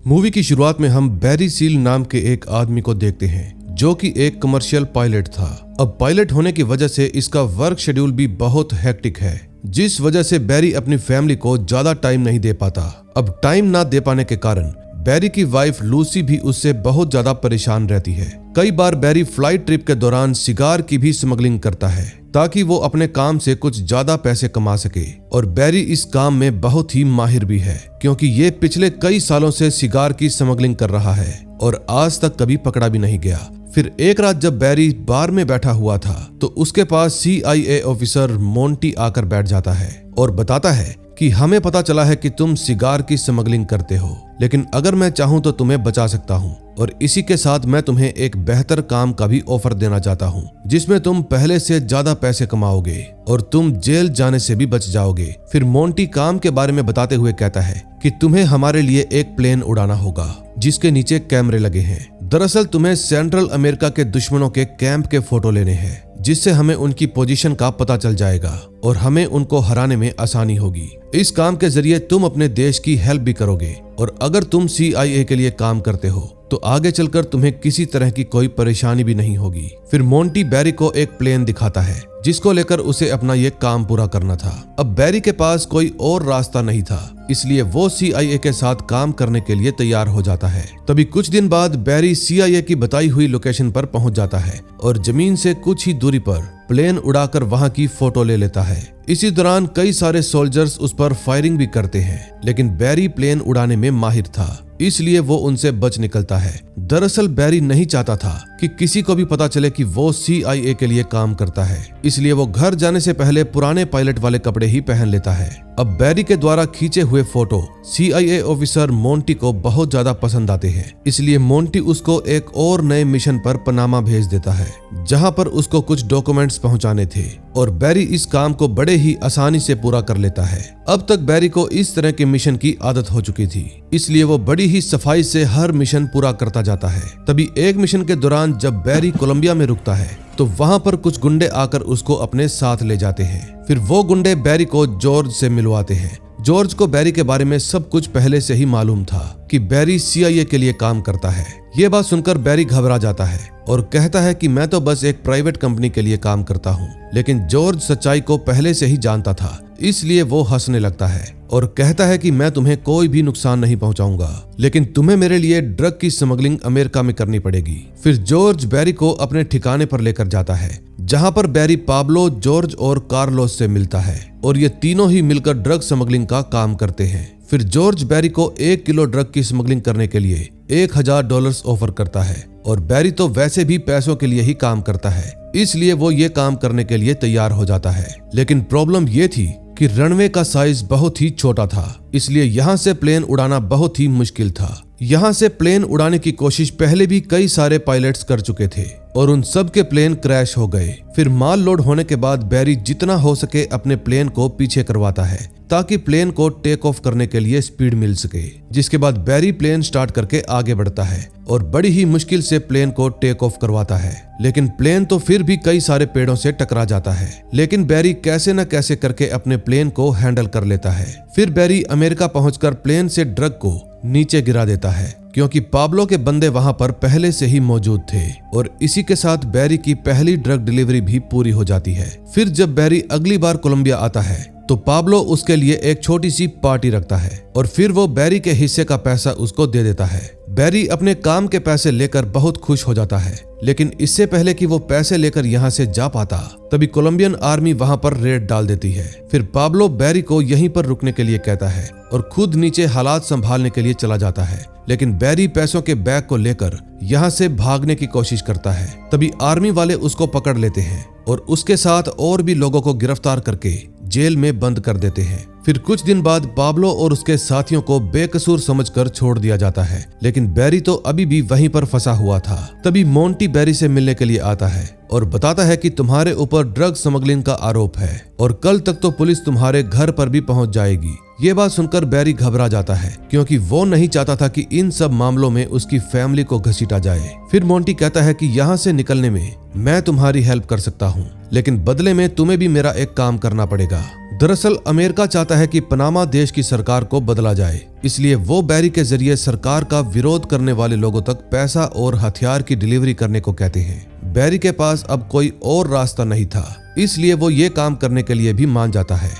Movie की शुरुआत में हम बैरी सील नाम के एक आदमी को देखते हैं जो कि एक कमर्शियल पायलट था। अब पायलट होने की वजह से इसका वर्क शेड्यूल भी बहुत हेक्टिक है, जिस वजह से बैरी अपनी फैमिली को ज्यादा टाइम नहीं दे पाता। अब टाइम ना दे पाने के कारण बैरी की वाइफ लूसी भी उससे बहुत ज्यादा परेशान रहती है। कई बार बैरी फ्लाइट ट्रिप के दौरान सिगार की भी स्मगलिंग करता है ताकि वो अपने काम से कुछ ज्यादा पैसे कमा सके। और बैरी इस काम में बहुत ही माहिर भी है क्योंकि ये पिछले कई सालों से सिगार की स्मगलिंग कर रहा है और आज तक कभी पकड़ा भी नहीं गया। फिर एक रात जब बैरी बार में बैठा हुआ था तो उसके पास CIA ऑफिसर मोंटी आकर बैठ जाता है और बताता है कि हमें पता चला है कि तुम सिगार की स्मगलिंग करते हो, लेकिन अगर मैं चाहूं तो तुम्हें बचा सकता हूं और इसी के साथ मैं तुम्हें एक बेहतर काम का भी ऑफर देना चाहता हूं जिसमें तुम पहले से ज्यादा पैसे कमाओगे और तुम जेल जाने से भी बच जाओगे। फिर मोंटी काम के बारे में बताते हुए कहता है कि तुम्हें हमारे लिए एक प्लेन उड़ाना होगा जिसके नीचे कैमरे लगे हैं। दरअसल तुम्हें सेंट्रल अमेरिका के दुश्मनों के कैंप के फोटो लेने हैं जिससे हमें उनकी पोजीशन का पता चल जाएगा और हमें उनको हराने में आसानी होगी। इस काम के जरिए तुम अपने देश की हेल्प भी करोगे और अगर तुम CIA के लिए काम करते हो तो आगे चलकर तुम्हें किसी तरह की कोई परेशानी भी नहीं होगी। फिर मोंटी बैरी को एक प्लेन दिखाता है जिसको लेकर उसे अपना ये काम पूरा करना था। अब बैरी के पास कोई और रास्ता नहीं था, इसलिए वो CIA के साथ काम करने के लिए तैयार हो जाता है। तभी कुछ दिन बाद बैरी CIA की बताई हुई लोकेशन पर पहुंच जाता है और जमीन से कुछ ही दूरी पर प्लेन उड़ाकर वहां की फोटो ले लेता है। इसी दौरान कई सारे सोल्जर्स उस पर फायरिंग भी करते हैं, लेकिन बैरी प्लेन उड़ाने में माहिर था इसलिए वो उनसे बच निकलता है। दरअसल बैरी नहीं चाहता था कि किसी को भी पता चले कि वो CIA के लिए काम करता है, इसलिए वो घर जाने से पहले पुराने पायलट वाले कपड़े ही पहन लेता है। अब बैरी के द्वारा खींचे हुए फोटो CIA ऑफिसर मोंटी को बहुत ज्यादा पसंद आते हैं, इसलिए मोंटी उसको एक और नए मिशन पर पनामा भेज देता है जहां पर उसको कुछ डॉक्यूमेंट्स पहुंचाने थे और बैरी इस काम को बड़े ही आसानी से पूरा कर लेता है। अब तक बैरी को इस तरह के मिशन की आदत हो चुकी थी, इसलिए वो बड़ी ही सफाई से हर मिशन पूरा करता जाता है। तभी एक मिशन के दौरान जब बैरी कोलंबिया में रुकता है तो वहां पर कुछ गुंडे आकर उसको अपने साथ ले जाते हैं। फिर वो गुंडे बैरी को जॉर्ज से मिलवाते हैं। जॉर्ज को बैरी के बारे में सब कुछ पहले से ही मालूम था कि बैरी CIA के लिए काम करता है। ये बात सुनकर बैरी घबरा जाता है और कहता है कि मैं तो बस एक प्राइवेट कंपनी के लिए काम करता हूँ, लेकिन जॉर्ज सच्चाई को पहले से ही जानता था, इसलिए वो हंसने लगता है और कहता है कि मैं तुम्हें कोई भी नुकसान नहीं पहुंचाऊंगा, लेकिन तुम्हें मेरे लिए ड्रग की स्मगलिंग अमेरिका में करनी पड़ेगी। फिर जॉर्ज बैरी को अपने ठिकाने पर लेकर जाता है जहां पर बैरी पाब्लो, जॉर्ज और कार्लोस से मिलता है और ये तीनों ही मिलकर ड्रग स्मगलिंग का काम करते हैं। फिर जॉर्ज बैरी को 1 किलो ड्रग की स्मगलिंग करने के लिए $1000 ऑफर करता है और बैरी तो वैसे भी पैसों के लिए ही काम करता है, इसलिए वो ये काम करने के लिए तैयार हो जाता है। लेकिन प्रॉब्लम ये थी कि रनवे का साइज बहुत ही छोटा था, इसलिए यहाँ से प्लेन उड़ाना बहुत ही मुश्किल था। यहाँ से प्लेन उड़ाने की कोशिश पहले भी कई सारे पायलट्स कर चुके थे और उन सब के प्लेन क्रैश हो गए। फिर माल लोड होने के बाद बैरी जितना हो सके अपने प्लेन को पीछे करवाता है ताकि प्लेन को टेक ऑफ करने के लिए स्पीड मिल सके, जिसके बाद बैरी प्लेन स्टार्ट करके आगे बढ़ता है और बड़ी ही मुश्किल से प्लेन को टेक ऑफ करवाता है। लेकिन प्लेन तो फिर भी कई सारे पेड़ों से टकरा जाता है, लेकिन बैरी कैसे न कैसे करके अपने प्लेन को हैंडल कर लेता है। फिर बैरी अमेरिका पहुंचकर प्लेन से ड्रग को नीचे गिरा देता है क्योंकि पाब्लो के बंदे वहां पर पहले से ही मौजूद थे और इसी के साथ बैरी की पहली ड्रग डिलीवरी भी पूरी हो जाती है। फिर जब बैरी अगली बार कोलंबिया आता है तो पाब्लो उसके लिए एक छोटी सी पार्टी रखता है और फिर वो बैरी के हिस्से का पैसा उसको दे देता है। बैरी अपने काम के पैसे लेकर बहुत खुश हो जाता है, लेकिन इससे पहले कि वो पैसे लेकर यहाँ से जा पाता तभी कोलंबियन आर्मी वहां पर रेड डाल देती है। फिर पाब्लो बैरी को यहीं पर रुकने के लिए कहता है और खुद नीचे हालात संभालने के लिए चला जाता है, लेकिन बैरी पैसों के बैग को लेकर यहाँ से भागने की कोशिश करता है। तभी आर्मी वाले उसको पकड़ लेते हैं और उसके साथ और भी लोगों को गिरफ्तार करके जेल में बंद कर देते हैं। फिर कुछ दिन बाद पाब्लो और उसके साथियों को बेकसूर समझकर छोड़ दिया जाता है, लेकिन बैरी तो अभी भी वहीं पर फंसा हुआ था। तभी मोंटी बैरी से मिलने के लिए आता है और बताता है कि तुम्हारे ऊपर ड्रग स्मगलिंग का आरोप है और कल तक तो पुलिस तुम्हारे घर पर भी पहुंच जाएगी। ये बात सुनकर बैरी घबरा जाता है क्योंकि वो नहीं चाहता था कि इन सब मामलों में उसकी फैमिली को घसीटा जाए। फिर मोंटी कहता है कि यहाँ से निकलने में मैं तुम्हारी हेल्प कर सकता हूँ, लेकिन बदले में तुम्हें भी मेरा एक काम करना पड़ेगा। दरअसल अमेरिका चाहता है कि पनामा देश की सरकार को बदला जाए, इसलिए वो बैरी के जरिए सरकार का विरोध करने वाले लोगों तक पैसा और हथियार की डिलीवरी करने को कहते हैं। बैरी के पास अब कोई और रास्ता नहीं था, इसलिए वो ये काम करने के लिए भी मान जाता है।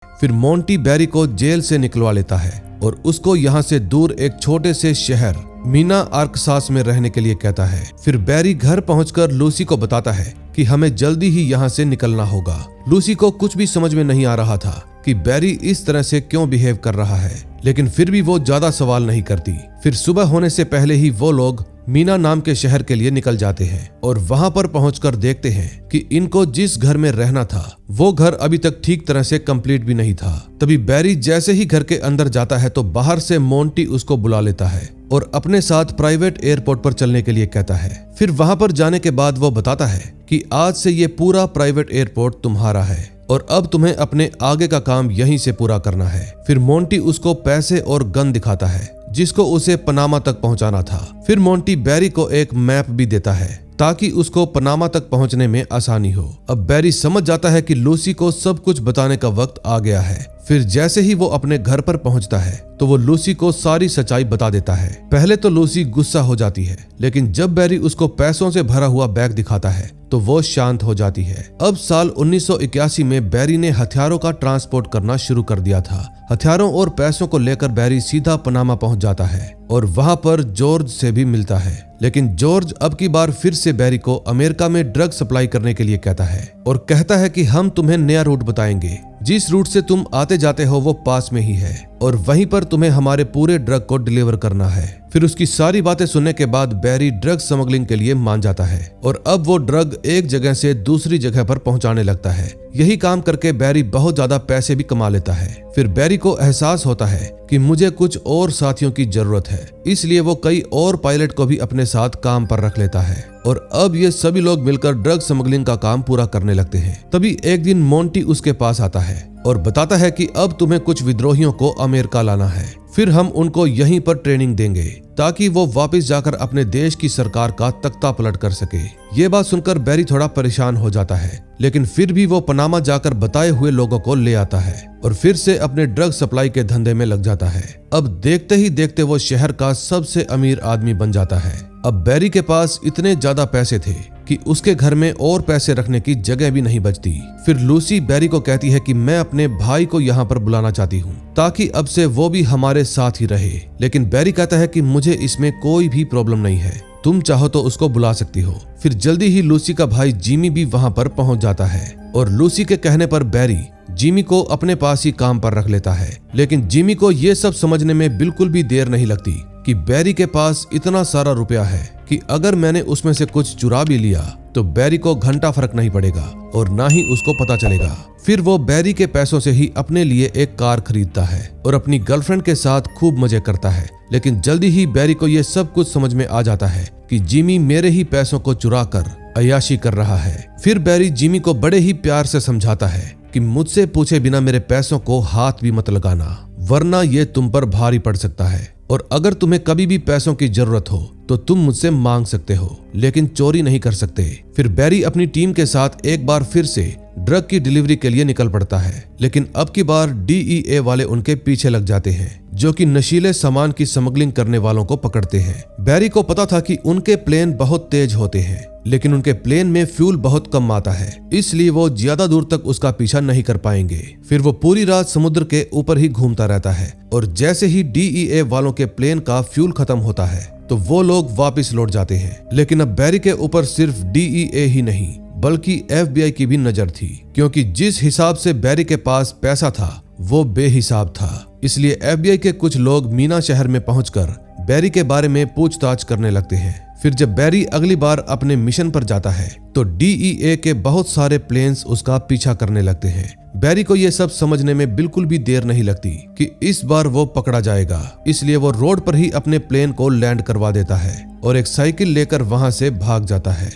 फिर मोंटी बैरी को जेल से निकलवा लेता है और उसको यहाँ से दूर एक छोटे से शहर मीना आर्कसास में रहने के लिए कहता है। फिर बैरी घर पहुंचकर लूसी को बताता है कि हमें जल्दी ही यहाँ से निकलना होगा। लूसी को कुछ भी समझ में नहीं आ रहा था कि बैरी इस तरह से क्यों बिहेव कर रहा है, लेकिन फिर भी वो ज्यादा सवाल नहीं करती। फिर सुबह होने से पहले ही वो लोग मीना नाम के शहर के लिए निकल जाते हैं और वहां पर पहुंचकर देखते हैं कि इनको जिस घर में रहना था वो घर अभी तक ठीक तरह से कंप्लीट भी नहीं था। तभी बैरी जैसे ही घर के अंदर जाता है तो बाहर से मोंटी उसको बुला लेता है और अपने साथ प्राइवेट एयरपोर्ट पर चलने के लिए कहता है। फिर वहां पर जाने के बाद वो बताता है कि आज से ये पूरा प्राइवेट एयरपोर्ट तुम्हारा है और अब तुम्हें अपने आगे का काम यहीं से पूरा करना है। फिर मोंटी उसको पैसे और गन दिखाता है जिसको उसे पनामा तक पहुंचाना था। फिर मोंटी बैरी को एक मैप भी देता है ताकि उसको पनामा तक पहुंचने में आसानी हो। अब बैरी समझ जाता है कि लूसी को सब कुछ बताने का वक्त आ गया है। फिर जैसे ही वो अपने घर पर पहुंचता है तो वो लूसी को सारी सच्चाई बता देता है। पहले तो लूसी गुस्सा हो जाती है, लेकिन जब बैरी उसको पैसों से भरा हुआ बैग दिखाता है तो वो शांत हो जाती है। अब साल 1981 में बैरी ने हथियारों का ट्रांसपोर्ट करना शुरू कर दिया था। हथियारों और पैसों को लेकर बैरी सीधा पनामा पहुंच जाता है और वहां पर जॉर्ज से भी मिलता है, लेकिन जॉर्ज अब की बार फिर से बैरी को अमेरिका में ड्रग सप्लाई करने के लिए कहता है और कहता है कि हम तुम्हें नया रूट बताएंगे। जिस रूट से तुम आते जाते हो वो पास में ही है और वहीं पर तुम्हें हमारे पूरे ड्रग को डिलीवर करना है। फिर उसकी सारी बातें सुनने के बाद बैरी ड्रग स्मगलिंग के लिए मान जाता है और अब वो ड्रग एक जगह से दूसरी जगह पर पहुंचाने लगता है। यही काम करके बैरी बहुत ज्यादा पैसे भी कमा लेता है। फिर बैरी को एहसास होता है कि मुझे कुछ और साथियों की जरूरत है, इसलिए वो कई और पायलट को भी अपने साथ काम पर रख लेता है और अब ये सभी लोग मिलकर ड्रग स्मगलिंग का काम पूरा करने लगते हैं। तभी एक दिन मोंटी उसके पास आता है और बताता है कि अब तुम्हें कुछ विद्रोहियों को अमेरिका लाना है, फिर हम उनको यहीं पर ट्रेनिंग देंगे ताकि वो वापस जाकर अपने देश की सरकार का तख्ता पलट कर सके। ये बात सुनकर बैरी थोड़ा परेशान हो जाता है, लेकिन फिर भी वो पनामा जाकर बताए हुए लोगों को ले आता है और फिर से अपने ड्रग सप्लाई के धंधे में लग जाता है। अब देखते ही देखते वो शहर का सबसे अमीर आदमी बन जाता है। अब बैरी के पास इतने ज्यादा पैसे थे कि उसके घर में और पैसे रखने की जगह भी नहीं बचती। फिर लूसी बैरी को कहती है कि मैं अपने भाई को यहाँ पर बुलाना चाहती हूँ ताकि अब से वो भी हमारे साथ ही रहे, लेकिन बैरी कहता है कि मुझे इसमें कोई भी प्रॉब्लम नहीं है, तुम चाहो तो उसको बुला सकती हो। फिर जल्दी ही लूसी का भाई जिमी भी वहां पर पहुंच जाता है और लूसी के कहने पर बैरी जिमी को अपने पास ही काम पर रख लेता है, लेकिन जिमी को ये सब समझने में बिल्कुल भी देर नहीं लगती कि बैरी के पास इतना सारा रुपया है कि अगर मैंने उसमें से कुछ चुरा भी लिया तो बैरी को घंटा फर्क नहीं पड़ेगा और ना ही उसको पता चलेगा। फिर वो बैरी के पैसों से ही अपने लिए एक कार खरीदता है और अपनी गर्लफ्रेंड के साथ खूब मजे करता है, लेकिन जल्दी ही बैरी को ये सब कुछ समझ में आ जाता है कि जिमी मेरे ही पैसों को चुरा कर अय्याशी कर रहा है। फिर बैरी जिमी को बड़े ही प्यार से समझाता है कि मुझसे पूछे बिना मेरे पैसों को हाथ भी मत लगाना, वरना ये तुम पर भारी पड़ सकता है और अगर तुम्हें कभी भी पैसों की जरूरत हो तो तुम मुझसे मांग सकते हो, लेकिन चोरी नहीं कर सकते। फिर बैरी अपनी टीम के साथ एक बार फिर से ड्रग की डिलीवरी के लिए निकल पड़ता है, लेकिन अब की बार DEA वाले उनके पीछे लग जाते हैं जो कि नशीले सामान की स्मगलिंग करने वालों को पकड़ते हैं। बैरी को पता था कि उनके प्लेन बहुत तेज होते हैं, लेकिन उनके प्लेन में फ्यूल बहुत कम आता है, इसलिए वो ज्यादा दूर तक उसका पीछा नहीं कर पाएंगे। फिर वो पूरी रात समुद्र के ऊपर ही घूमता रहता है और जैसे ही DEA वालों के प्लेन का फ्यूल खत्म होता है तो वो लोग वापस लौट जाते हैं। लेकिन अब बैरी के ऊपर सिर्फ DEA ही नहीं बल्कि FBI की भी नजर थी, क्योंकि जिस हिसाब से बैरी के पास पैसा था वो बेहिसाब था। इसलिए FBI के कुछ लोग मीना शहर में पहुंचकर बैरी के बारे में पूछताछ करने लगते हैं। फिर जब बैरी अगली बार अपने मिशन पर जाता है तो DEA के बहुत सारे प्लेन्स उसका पीछा करने लगते हैं। बैरी को यह सब समझने में बिल्कुल भी देर नहीं लगती कि इस बार वो पकड़ा जाएगा, इसलिए वो रोड पर ही अपने प्लेन को लैंड करवा देता है और एक साइकिल लेकर वहां से भाग जाता है।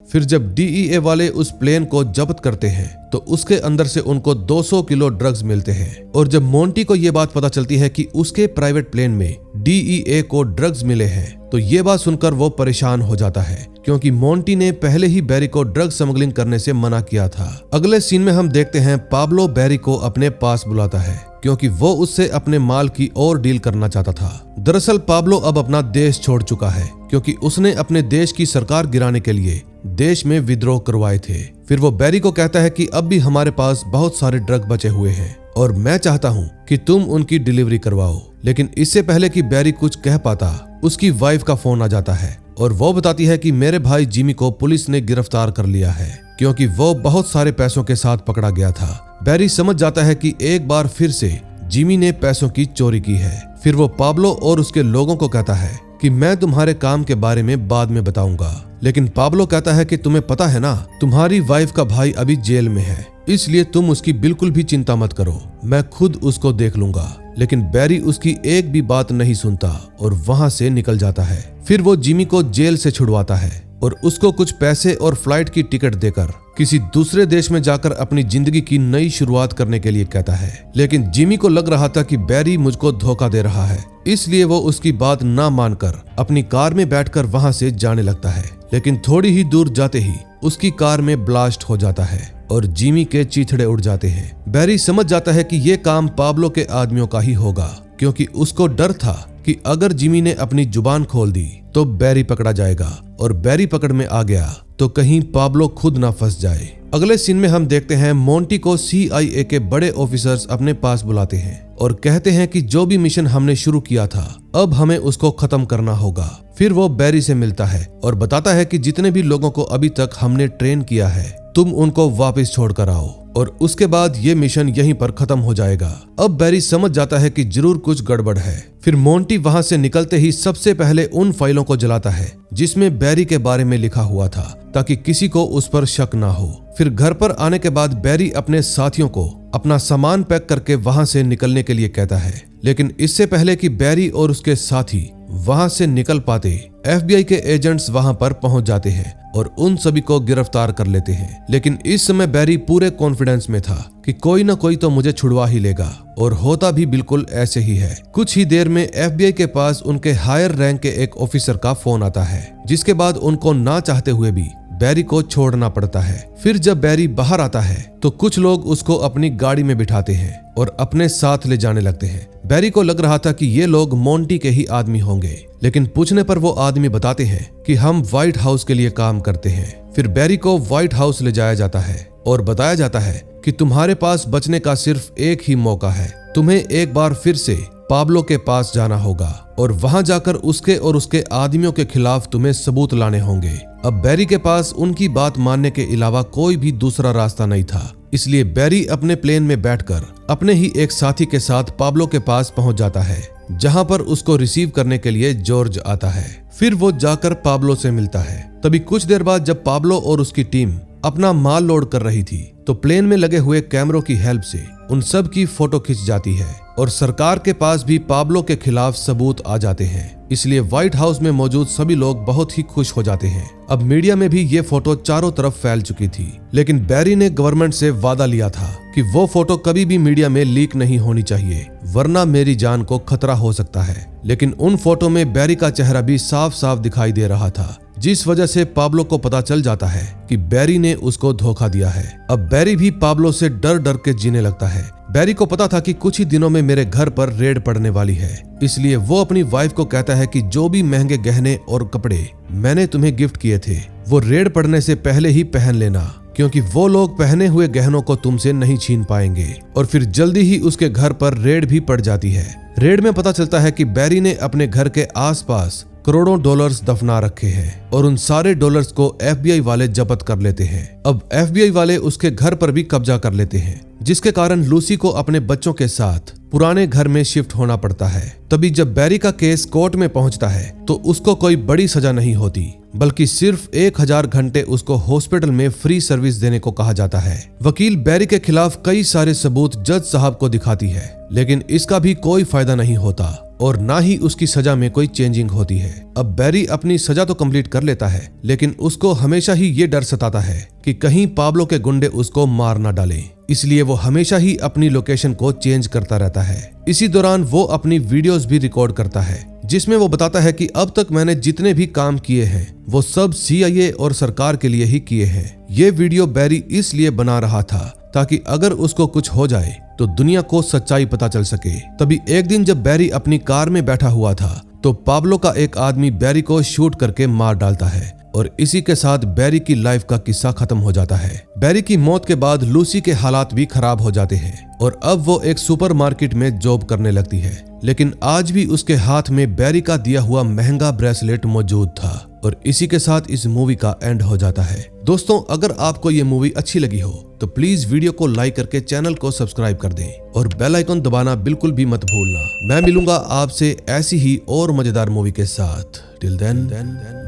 फिर जब DEA वाले उस प्लेन को जब्त करते हैं तो उसके अंदर से उनको 200 किलो ड्रग्स मिलते हैं। और जब मोंटी को ये बात पता चलती है कि उसके प्राइवेट प्लेन में DEA को ड्रग्स मिले हैं तो ये बात सुनकर वो परेशान हो जाता है, क्योंकि मोंटी ने पहले ही बैरी को ड्रग स्मगलिंग करने से मना किया था। अगले सीन में हम देखते हैं पाब्लो बैरी को अपने पास बुलाता है, क्योंकि वो उससे अपने माल की और डील करना चाहता था। दरअसल पाब्लो अब अपना देश छोड़ चुका है, क्योंकि उसने अपने देश की सरकार गिराने के लिए देश में विद्रोह करवाए थे। फिर वो बैरी को कहता है कि अब भी हमारे पास बहुत सारे ड्रग बचे हुए हैं और मैं चाहता हूँ कि तुम उनकी डिलीवरी करवाओ। लेकिन इससे पहले कि बैरी कुछ कह पाता, उसकी वाइफ का फोन आ जाता है और वो बताती है कि मेरे भाई जिमी को पुलिस ने गिरफ्तार कर लिया है, क्योंकि वो बहुत सारे पैसों के साथ पकड़ा गया था। बैरी समझ जाता है कि एक बार फिर से जिमी ने पैसों की चोरी की है। फिर वो पाब्लो और उसके लोगों को कहता है कि मैं तुम्हारे काम के बारे में बाद में बताऊंगा। लेकिन पाब्लो कहता है कि तुम्हें पता है ना, तुम्हारी वाइफ का भाई अभी जेल में है, इसलिए तुम उसकी बिल्कुल भी चिंता मत करो, मैं खुद उसको देख लूंगा। लेकिन बैरी उसकी एक भी बात नहीं सुनता और वहां से निकल जाता है। फिर वो जिमी को जेल से छुड़वाता है और उसको कुछ पैसे और फ्लाइट की टिकट देकर किसी दूसरे देश में जाकर अपनी जिंदगी की नई शुरुआत करने के लिए कहता है। लेकिन जिमी को लग रहा था कि बैरी मुझको धोखा दे रहा है, इसलिए वो उसकी बात ना मानकर अपनी कार में बैठकर वहां से जाने लगता है। लेकिन थोड़ी ही दूर जाते ही उसकी कार में ब्लास्ट हो जाता है और जिमी के चीथड़े उड़ जाते हैं। बैरी समझ जाता है कि ये काम पाब्लो के आदमियों का ही होगा, क्योंकि उसको डर था कि अगर जिमी ने अपनी जुबान खोल दी तो बैरी पकड़ा जाएगा, और बैरी पकड़ में आ गया तो कहीं पाब्लो खुद ना फंस जाए। अगले सीन में हम देखते हैं मोंटी को CIA के बड़े ऑफिसर्स अपने पास बुलाते हैं और कहते हैं कि जो भी मिशन हमने शुरू किया था अब हमें उसको खत्म करना होगा। फिर वो बैरी से मिलता है और बताता है कि जितने भी लोगों को अभी तक हमने ट्रेन किया है तुम उनको वापस छोड़कर आओ और उसके बाद ये मिशन यहीं पर खत्म हो जाएगा। अब बैरी समझ जाता है कि जरूर कुछ गड़बड़ है। फिर मोंटी वहां से निकलते ही सबसे पहले उन फाइलों को जलाता है जिसमें बैरी के बारे में लिखा हुआ था, ताकि किसी को उस पर शक ना हो। फिर घर पर आने के बाद बैरी अपने साथियों को अपना सामान पैक करके वहां से निकलने के लिए कहता है। लेकिन इससे पहले कि बैरी और उसके साथी वहां से निकल पाते, FBI के एजेंट्स वहां पर पहुंच जाते हैं और उन सभी को गिरफ्तार कर लेते हैं। लेकिन इस समय बैरी पूरे कॉन्फिडेंस में था कि कोई ना कोई तो मुझे छुड़वा ही लेगा, और होता भी बिल्कुल ऐसे ही है। कुछ ही देर में FBI के पास उनके हायर रैंक के एक ऑफिसर का फोन आता है, जिसके बाद उनको ना चाहते हुए भी बैरी को छोड़ना पड़ता है। फिर जब बैरी बाहर आता है तो कुछ लोग उसको अपनी गाड़ी में बिठाते हैं और अपने साथ ले जाने लगते हैं। बैरी को लग रहा था कि ये लोग मोंटी के ही आदमी होंगे, लेकिन पूछने पर वो आदमी बताते हैं कि हम व्हाइट हाउस के लिए काम करते हैं। फिर बैरी को व्हाइट हाउस ले जाया जाता है और बताया जाता है कि तुम्हारे पास बचने का सिर्फ एक ही मौका है, तुम्हें एक बार फिर से पाब्लो के पास जाना होगा और वहां जाकर उसके और उसके आदमियों के खिलाफ तुम्हें सबूत लाने होंगे। अब बैरी के पास उनकी बात मानने के अलावा कोई भी दूसरा रास्ता नहीं था, इसलिए बैरी अपने प्लेन में बैठकर अपने ही एक साथी के साथ पाब्लो के पास पहुंच जाता है, जहां पर उसको रिसीव करने के लिए जॉर्ज आता है। फिर वो जाकर पाब्लो से मिलता है। तभी कुछ देर बाद जब पाब्लो और उसकी टीम अपना माल लोड कर रही थी तो प्लेन में लगे हुए कैमरों की हेल्प से उन सब की फोटो खिंच जाती है और सरकार के पास भी पाब्लो के खिलाफ सबूत आ जाते हैं। इसलिए व्हाइट हाउस में मौजूद सभी लोग बहुत ही खुश हो जाते हैं। अब मीडिया में भी ये फोटो चारों तरफ फैल चुकी थी, लेकिन बैरी ने गवर्नमेंट से वादा लिया था कि वो फोटो कभी भी मीडिया में लीक नहीं होनी चाहिए, वरना मेरी जान को खतरा हो सकता है। लेकिन उन फोटो में बैरी का चेहरा भी साफ साफ दिखाई दे रहा था, जिस वजह से पाब्लो को पता चल जाता है कि बैरी ने उसको धोखा दिया है। अब बैरी भी पाब्लो से डर डर के जीने लगता है। बैरी को पता था कि कुछ ही दिनों में मेरे घर पर रेड पड़ने वाली है, इसलिए वो अपनी वाइफ को कहता है कि जो भी महंगे गहने और कपड़े मैंने तुम्हें गिफ्ट किए थे वो रेड पड़ने से पहले ही पहन लेना, क्योंकि वो लोग पहने हुए गहनों को तुमसे नहीं छीन पाएंगे। और फिर जल्दी ही उसके घर पर रेड भी पड़ जाती है। रेड में पता चलता है कि बैरी ने अपने घर के आसपास करोड़ों डॉलर्स दफना रखे हैं और उन सारे डॉलर्स को FBI वाले जब्त कर लेते हैं। अब FBI वाले उसके घर पर भी कब्जा कर लेते हैं, जिसके कारण लूसी को अपने बच्चों के साथ पुराने घर में शिफ्ट होना पड़ता है। तभी जब बैरी का केस कोर्ट में पहुंचता है तो उसको कोई बड़ी सजा नहीं होती, बल्कि सिर्फ 1000 घंटे उसको हॉस्पिटल में फ्री सर्विस देने को कहा जाता है। वकील बैरी के खिलाफ कई सारे सबूत जज साहब को दिखाती है, लेकिन इसका भी कोई फायदा नहीं होता। और ना ही उसकी सजा में कोई चेंजिंग होती है। अब बैरी अपनी सजा तो कंप्लीट कर लेता है, लेकिन उसको हमेशा ही ये डर सताता है कि कहीं पाब्लो के गुंडे उसको मार ना डालें। इसलिए वो हमेशा ही अपनी लोकेशन को चेंज करता रहता है। इसी दौरान वो अपनी वीडियोस भी रिकॉर्ड करता है, जिसमें वो बताता है कि अब तक मैंने जितने भी काम किए हैं वो सब CIA और सरकार के लिए ही किए हैं। ये वीडियो बैरी इसलिए बना रहा था ताकि अगर उसको कुछ हो जाए तो दुनिया को सच्चाई पता चल सके। तभी एक दिन जब बैरी अपनी कार में बैठा हुआ था तो पाब्लो का एक आदमी बैरी को शूट करके मार डालता है और इसी के साथ बैरी की लाइफ का किस्सा खत्म हो जाता है। बैरी की मौत के बाद लूसी के हालात भी खराब हो जाते हैं और अब वो एक सुपरमार्केट में जॉब करने लगती है, लेकिन आज भी उसके हाथ में बैरी का दिया हुआ महंगा ब्रेसलेट मौजूद था। और इसी के साथ इस मूवी का एंड हो जाता है। दोस्तों, अगर आपको ये मूवी अच्छी लगी हो तो प्लीज वीडियो को लाइक करके चैनल को सब्सक्राइब कर दें और बेल आइकन दबाना बिल्कुल भी मत भूलना। मैं मिलूंगा आपसे ऐसी ही और मजेदार मूवी के साथ। Till then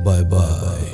bye bye.